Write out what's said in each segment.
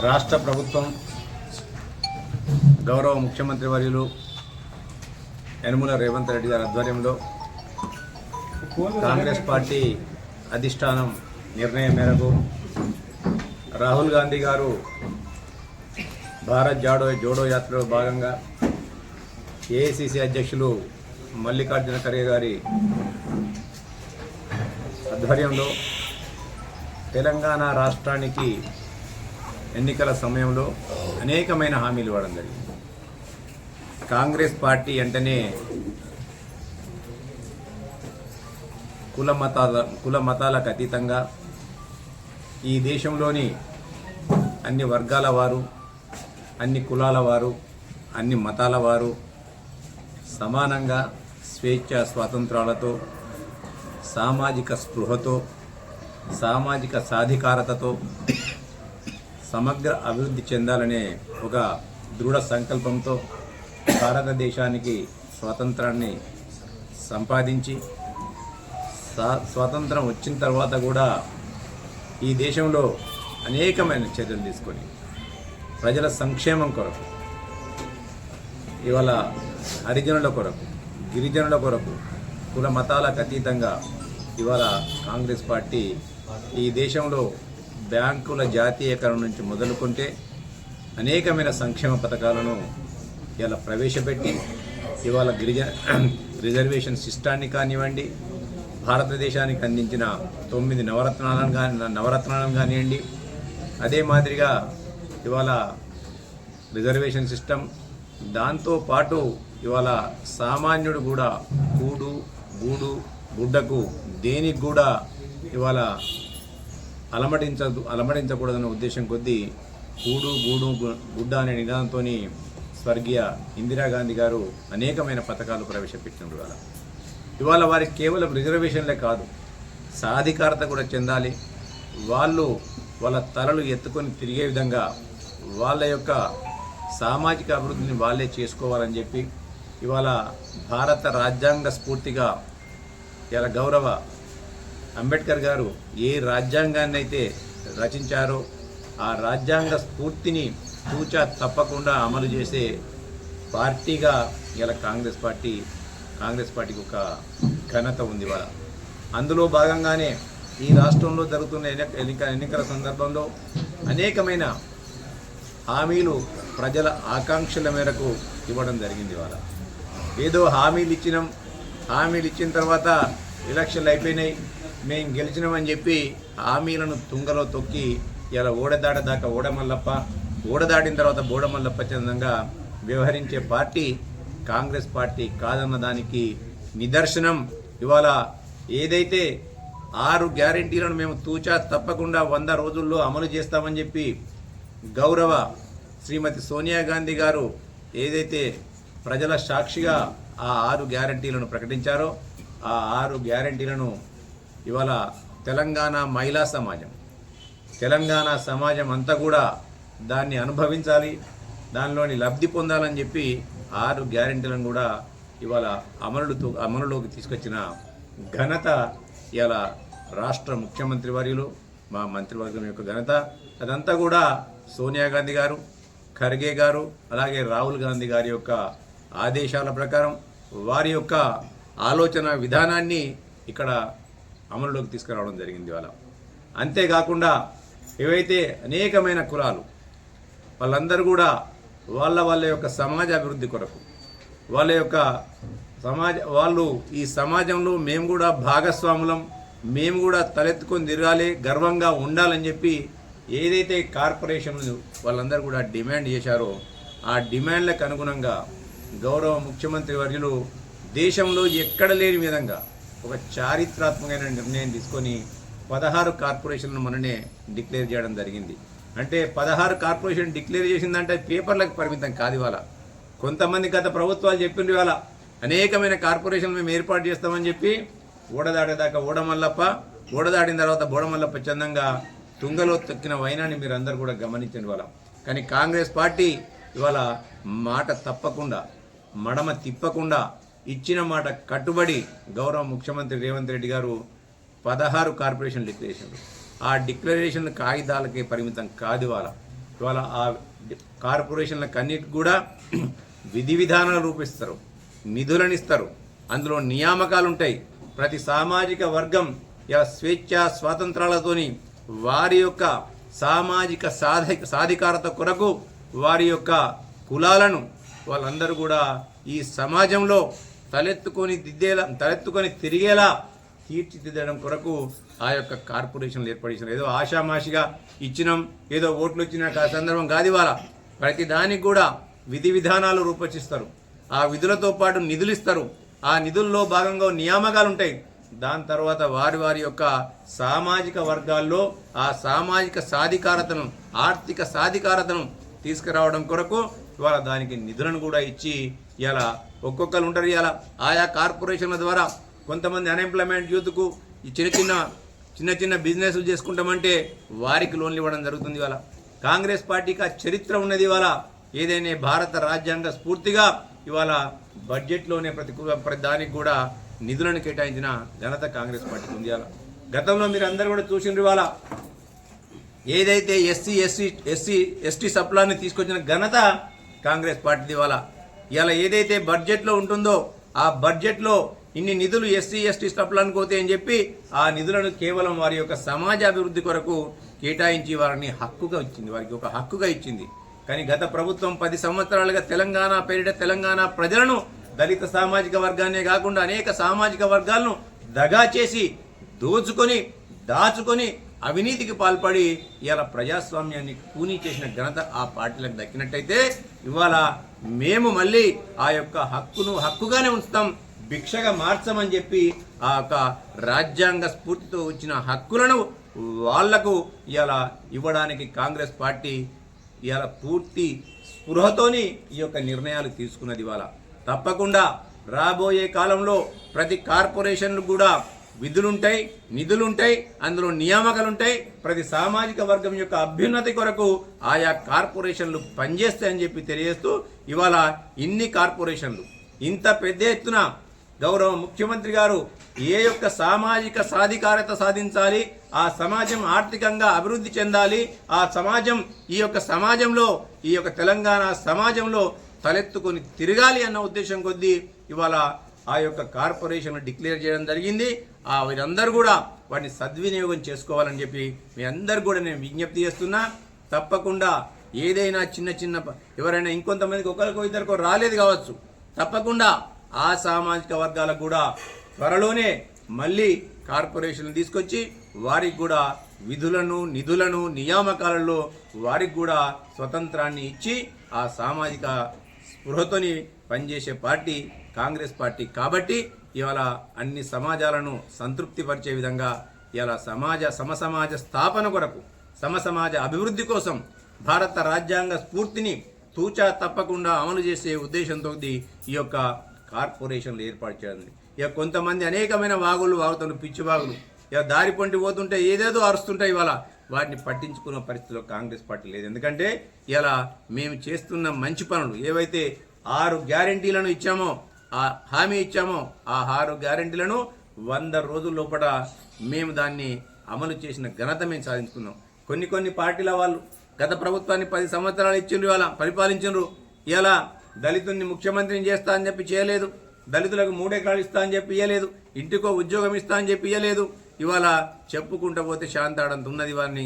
రాష్ట్ర ప్రభుత్వం గౌరవ ముఖ్యమంత్రి వర్యులు యనమల రేవంత్ రెడ్డి గారి ఆధ్వర్యంలో కాంగ్రెస్ పార్టీ అధిష్టానం నిర్ణయం మేరకు రాహుల్ గాంధీ గారు భారత్ జోడో యాత్రలో భాగంగా ఏఐసిసి అధ్యక్షులు మల్లికార్జున ఖర్గే గారి ఆధ్వర్యంలో తెలంగాణ రాష్ట్రానికి ఎన్నికల సమయంలో అనేకమైన హామీలు ఇవ్వడం జరిగింది. కాంగ్రెస్ పార్టీ అంటేనే కుల మతాలకు అతీతంగా ఈ దేశంలోని అన్ని వర్గాల వారు, అన్ని కులాల వారు, అన్ని మతాల వారు సమానంగా స్వేచ్ఛ స్వాతంత్రాలతో, సామాజిక స్పృహతో, సామాజిక సాధికారతతో సమగ్ర అభివృద్ధి చెందాలనే ఒక దృఢ సంకల్పంతో భారతదేశానికి స్వాతంత్రాన్ని సంపాదించి స్వాతంత్రం వచ్చిన తర్వాత కూడా ఈ దేశంలో అనేకమైన చర్యలు తీసుకొని ప్రజల సంక్షేమం కొరకు, ఇవాళ హరిజనుల కొరకు, గిరిజనుల కొరకు, కుల మతాలకు అతీతంగా ఇవాళ కాంగ్రెస్ పార్టీ ఈ దేశంలో బ్యాంకుల జాతీయకరణ నుంచి మొదలుకుంటే అనేకమైన సంక్షేమ పథకాలను ఇలా ప్రవేశపెట్టి ఇవాళ రిజర్వేషన్ సిస్టాన్ని కానివ్వండి, భారతదేశానికి అందించిన 9 నవరత్నాలను కానివ్వండి, అదే మాదిరిగా ఇవాళ రిజర్వేషన్ సిస్టమ్, దాంతోపాటు ఇవాళ సామాన్యుడు కూడా కూడు గూడు గుడ్డకు దేనికి కూడా ఇవాళ అలమటించకూడదన్న ఉద్దేశం కొద్దీ కూడు గూడు గుడ్డ అనే నినాదంతో స్వర్గీయ ఇందిరాగాంధీ గారు అనేకమైన పథకాలు ప్రవేశపెట్టినారు. ఇవాళ వారికి కేవలం రిజర్వేషన్లే కాదు, సాధికారత కూడా చెందాలి. వాళ్ళ తలలు ఎత్తుకొని తిరిగే విధంగా వాళ్ళ యొక్క సామాజిక అభివృద్ధిని వాళ్ళే చేసుకోవాలని చెప్పి ఇవాళ భారత రాజ్యాంగ స్ఫూర్తిగా ఇలా గౌరవ అంబేద్కర్ గారు ఏ రాజ్యాంగాన్ని అయితే రచించారో ఆ రాజ్యాంగ స్ఫూర్తిని తూచా తప్పకుండా అమలు చేసే పార్టీగా ఇలా కాంగ్రెస్ పార్టీకి ఒక ఘనత ఉంది. ఇవాళ అందులో భాగంగానే ఈ రాష్ట్రంలో జరుగుతున్న ఎన్నికల సందర్భంలో అనేకమైన హామీలు ప్రజల ఆకాంక్షల మేరకు ఇవ్వడం జరిగింది. ఇవాళ ఏదో హామీలు ఇచ్చిన తర్వాత ఎలక్షన్లు అయిపోయినాయి, మేము గెలిచినామని చెప్పి హామీలను తుంగలో తొక్కి ఇలా ఓడదాటదాకా ఓడదాటిన తర్వాత బోడమల్లప్ప చందంగా వ్యవహరించే పార్టీ కాంగ్రెస్ పార్టీ కాదన్న దానికి నిదర్శనం. ఇవాళ ఏదైతే 6 గ్యారెంటీలను మేము తూచా తప్పకుండా 100 రోజుల్లో అమలు చేస్తామని చెప్పి గౌరవ శ్రీమతి సోనియా గాంధీ గారు ఏదైతే ప్రజల సాక్షిగా ఆ 6 గ్యారెంటీలను ప్రకటించారో ఆ 6 గ్యారెంటీలను ఇవాళ తెలంగాణ మహిళా సమాజం, తెలంగాణ సమాజం అంతా కూడా దాన్ని అనుభవించాలి, దానిలోని లబ్ధి పొందాలని చెప్పి 6 గ్యారెంటీలను కూడా ఇవాళ అమలులోకి తీసుకొచ్చిన ఘనత ఇవాళ రాష్ట్ర ముఖ్యమంత్రి వర్యులు, మా మంత్రివర్గం యొక్క ఘనత. అదంతా కూడా సోనియా గాంధీ గారు, ఖర్గే గారు, అలాగే రాహుల్ గాంధీ గారి యొక్క ఆదేశాల ప్రకారం వారి యొక్క ఆలోచన విధానాన్ని ఇక్కడ అమలులోకి తీసుకురావడం జరిగింది. ఇవాళ అంతేకాకుండా ఏవైతే అనేకమైన కులాలు వాళ్ళందరూ కూడా వాళ్ళ యొక్క సమాజ అభివృద్ధి కొరకు వాళ్ళు ఈ సమాజంలో మేము కూడా భాగస్వాములం, మేము కూడా తలెత్తుకొని తిరగాలి, గర్వంగా ఉండాలని చెప్పి ఏదైతే కార్పొరేషన్లు వాళ్ళందరూ కూడా డిమాండ్ చేశారో ఆ డిమాండ్లకు అనుగుణంగా గౌరవ ముఖ్యమంత్రి వర్యులు దేశంలో ఎక్కడ లేని విధంగా ఒక చారిత్రాత్మకమైన నిర్ణయం తీసుకొని 16 కార్పొరేషన్లను మననే డిక్లేర్ చేయడం జరిగింది. అంటే 16 కార్పొరేషన్ డిక్లేర్ చేసిందంటే పేపర్లకు పరిమితం కాదు. ఇవాళ కొంతమంది గత ప్రభుత్వాలు చెప్పిండ్రు ఇవాళ అనేకమైన కార్పొరేషన్లు మేము ఏర్పాటు చేస్తామని చెప్పి ఓడదాడేదాకా ఓడదాటిన తర్వాత బోడమల్లప్ప చందంగా తుంగలో తొక్కిన వైనాన్ని మీరు అందరూ కూడా గమనించండి. ఇవాళ కానీ కాంగ్రెస్ పార్టీ ఇవాళ మాట తప్పకుండా మడమ తిప్పకుండా ఇచ్చిన మాట కట్టుబడి గౌరవ ముఖ్యమంత్రి రేవంత్ రెడ్డి గారు 16 కార్పొరేషన్ డిక్లరేషన్లు, ఆ డిక్లరేషన్ల కాగితాలకే పరిమితం కాదు. ఇవాళ ఆ కార్పొరేషన్లకు అన్నిటికి కూడా విధి విధానాలు రూపిస్తారు, నిధులను ఇస్తారు, అందులో నియామకాలు ఉంటాయి. ప్రతి సామాజిక వర్గం ఇలా స్వేచ్ఛ స్వాతంత్రాలతోని వారి యొక్క సామాజిక సాధికారత కొరకు వారి యొక్క కులాలను వాళ్ళందరూ కూడా ఈ సమాజంలో తలెత్తుకొని తిరిగేలా తీర్చిదిద్దడం కొరకు ఆ యొక్క కార్పొరేషన్లు ఏర్పడేసినారు. ఏదో ఆషామాషిగా ఇచ్చినాం, ఏదో ఓట్లు వచ్చిన సందర్భం కాదు. ఇవాళ ప్రతి దానికి కూడా విధి విధానాలు రూపొచ్చిస్తారు, ఆ విధులతో పాటు నిధులు ఇస్తారు. ఆ నిధుల్లో భాగంగా నియామకాలు ఉంటాయి. దాని తర్వాత వారి యొక్క సామాజిక వర్గాల్లో ఆ సామాజిక సాధికారతను, ఆర్థిక సాధికారతను తీసుకురావడం కొరకు ఇవాళ దానికి నిధులను కూడా ఇచ్చి ఇలా ఒక్కొక్కరు ఉంటారు. ఇలా ఆయా కార్పొరేషన్ల ద్వారా కొంతమంది అన్ఎంప్లాయ్మెంట్ యూత్కు ఈ చిన్న చిన్న బిజినెస్లు చేసుకుంటామంటే వారికి లోన్లు ఇవ్వడం జరుగుతుంది. ఇవాళ కాంగ్రెస్ పార్టీకి ఆ చరిత్ర ఉన్నది. ఇవాళ ఏదైనా భారత రాజ్యాంగ స్ఫూర్తిగా ఇవాళ బడ్జెట్లోనే ప్రతి దానికి కూడా నిధులను కేటాయించిన ఘనత కాంగ్రెస్ పార్టీకి ఉంది. ఇవాళ గతంలో మీరు అందరూ కూడా చూసిండ్రు. ఇవాళ ఏదైతే ఎస్టీ సప్లాన్ని తీసుకొచ్చిన ఘనత కాంగ్రెస్ పార్టీది. ఇవాళ ఏదైతే బడ్జెట్లో ఉంటుందో ఆ బడ్జెట్లో ఇన్ని నిధులు ఎస్టీ సప్లానికి పోతే అని చెప్పి ఆ నిధులను కేవలం వారి యొక్క సమాజ అభివృద్ధి కొరకు కేటాయించి వారిని వారికి ఒక హక్కుగా ఇచ్చింది. కానీ గత ప్రభుత్వం 10 సంవత్సరాలుగా తెలంగాణ పేరిట తెలంగాణ ప్రజలను, దళిత సామాజిక వర్గాన్నే కాకుండా అనేక సామాజిక వర్గాలను దగా చేసి దాచుకొని అవినీతికి పాల్పడి ఇవాళ ప్రజాస్వామ్యాన్ని కూనీ చేసిన ఘనత ఆ పార్టీలకు దక్కినట్టయితే ఇవాళ మేము మళ్ళీ ఆ యొక్క హక్కుగానే ఉంచుతాం, భిక్షగా మార్చమని చెప్పి ఆ యొక్క రాజ్యాంగ స్ఫూర్తితో వచ్చిన హక్కులను వాళ్లకు ఇవాళ ఇవ్వడానికి కాంగ్రెస్ పార్టీ ఇవాళ పూర్తి స్పృహతోని ఈ యొక్క నిర్ణయాలు తీసుకున్నది. ఇవాళ తప్పకుండా రాబోయే కాలంలో ప్రతి కార్పొరేషన్లు కూడా విధులుంటాయి, నిధులుంటాయి, అందులో నియామకాలుంటాయి. ప్రతి సామాజిక వర్గం యొక్క అభ్యున్నతి కొరకు ఆయా కార్పొరేషన్లు పనిచేస్తాయని చెప్పి తెలియజేస్తూ ఇవాళ ఇన్ని కార్పొరేషన్లు ఇంత పెద్ద ఎత్తున గౌరవ ముఖ్యమంత్రి గారు ఏ యొక్క సామాజిక సాధికారత సాధించాలి, ఆ సమాజం ఆర్థికంగా అభివృద్ధి చెందాలి, ఆ సమాజం ఈ యొక్క తెలంగాణ సమాజంలో తలెత్తుకొని తిరగాలి అన్న ఉద్దేశం కొద్దీ ఇవాళ ఆ యొక్క కార్పొరేషన్ను డిక్లేర్ చేయడం జరిగింది. వీరందరూ కూడా వాటిని సద్వినియోగం చేసుకోవాలని చెప్పి మీ అందరు కూడా నేను విజ్ఞప్తి చేస్తున్నా. తప్పకుండా ఏదైనా చిన్న ఎవరైనా ఇంకొంతమందికి ఒకరికో ఇద్దరికో రాలేదు కావచ్చు, తప్పకుండా ఆ సామాజిక వర్గాలకు కూడా త్వరలోనే మళ్ళీ కార్పొరేషన్లు తీసుకొచ్చి వారికి కూడా విధులను, నిధులను, నియామకాలలో వారికి కూడా స్వతంత్రాన్ని ఇచ్చి ఆ సామాజిక స్పృహతోని పనిచేసే పార్టీ కాంగ్రెస్ పార్టీ. కాబట్టి ఇవాళ అన్ని సమాజాలను సంతృప్తిపరిచే విధంగా ఇవాళ సమసమాజ స్థాపన కొరకు, సమసమాజ అభివృద్ధి కోసం భారత రాజ్యాంగ స్ఫూర్తిని తూచా తప్పకుండా అమలు చేసే ఉద్దేశంతో ఈ యొక్క కార్పొరేషన్లు ఏర్పాటు చేయాలి. ఇక కొంతమంది అనేకమైన వాగుతున్న పిచ్చి వాగులు ఇక దారి పొంటి పోతుంటే ఏదేదో అరుస్తుంటాయి. ఇవాళ వాటిని పట్టించుకున్న పరిస్థితిలో కాంగ్రెస్ పార్టీ లేదు. ఎందుకంటే ఇలా మేము చేస్తున్న మంచి పనులు ఏవైతే 6 గ్యారెంటీలను ఇచ్చామో, ఆ హామీ ఇచ్చామో, ఆ 6 గ్యారెంటీలను 100 రోజుల లోపల మేము దాన్ని అమలు చేసిన ఘనత మేము సాధించుకున్నాం. కొన్ని పార్టీల వాళ్ళు గత ప్రభుత్వాన్ని 10 సంవత్సరాలు ఇచ్చిండ్రు, ఇవాళ పరిపాలించిండ్రు. ఇలా దళితుల్ని ముఖ్యమంత్రిని చేస్తా అని చెప్పి చేయలేదు, దళితులకు 3 ఎకరాలు ఇస్తా అని చెప్పి ఇవ్వలేదు, ఇంటికో ఉద్యోగం ఇస్తా అని చెప్పి ఇవ్వలేదు. ఇవాళ చెప్పుకుంటూ పోతే శాంతాడంత ఉన్నది. వారిని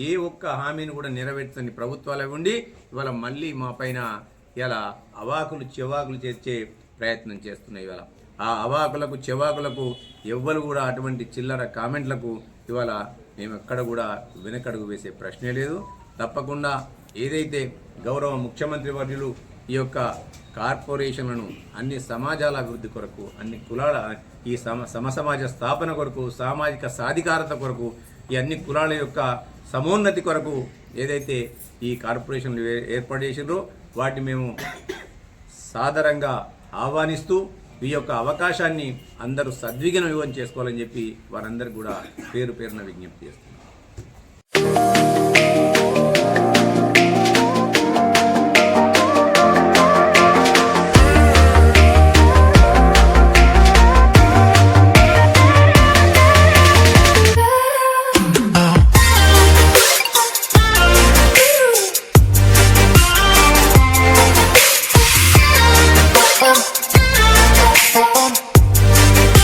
ఏ ఒక్క హామీని కూడా నెరవేర్చని ప్రభుత్వాలు ఉండి ఇవాళ మళ్ళీ మా పైన ఇలా అవాకులు చెవాకులు చేర్చే ప్రయత్నం చేస్తున్నాయి. ఇవాళ ఆ అవాకులకు చెవాకులకు ఎవ్వరు కూడా అటువంటి చిల్లర కామెంట్లకు ఇవాళ మేము ఎక్కడ కూడా వెనకడుగు వేసే ప్రశ్నే లేదు. తప్పకుండా ఏదైతే గౌరవ ముఖ్యమంత్రి వర్యులు ఈ యొక్క కార్పొరేషన్లను అన్ని సమాజాల అభివృద్ధి కొరకు, అన్ని కులాల ఈ సమసమాజ స్థాపన కొరకు, సామాజిక సాధికారత కొరకు, ఈ అన్ని కులాల యొక్క సమోన్నతి కొరకు ఏదైతే ఈ కార్పొరేషన్లు ఏర్పాటు చేసిండ్రో వాటిని మేము సాదరంగా ఆహ్వానిస్తూ ఈ యొక్క అవకాశాన్ని అందరూ సద్వినియోగం చేసుకోవాలని చెప్పి వారందరూ కూడా పేరున విజ్ఞప్తి చేస్తారు.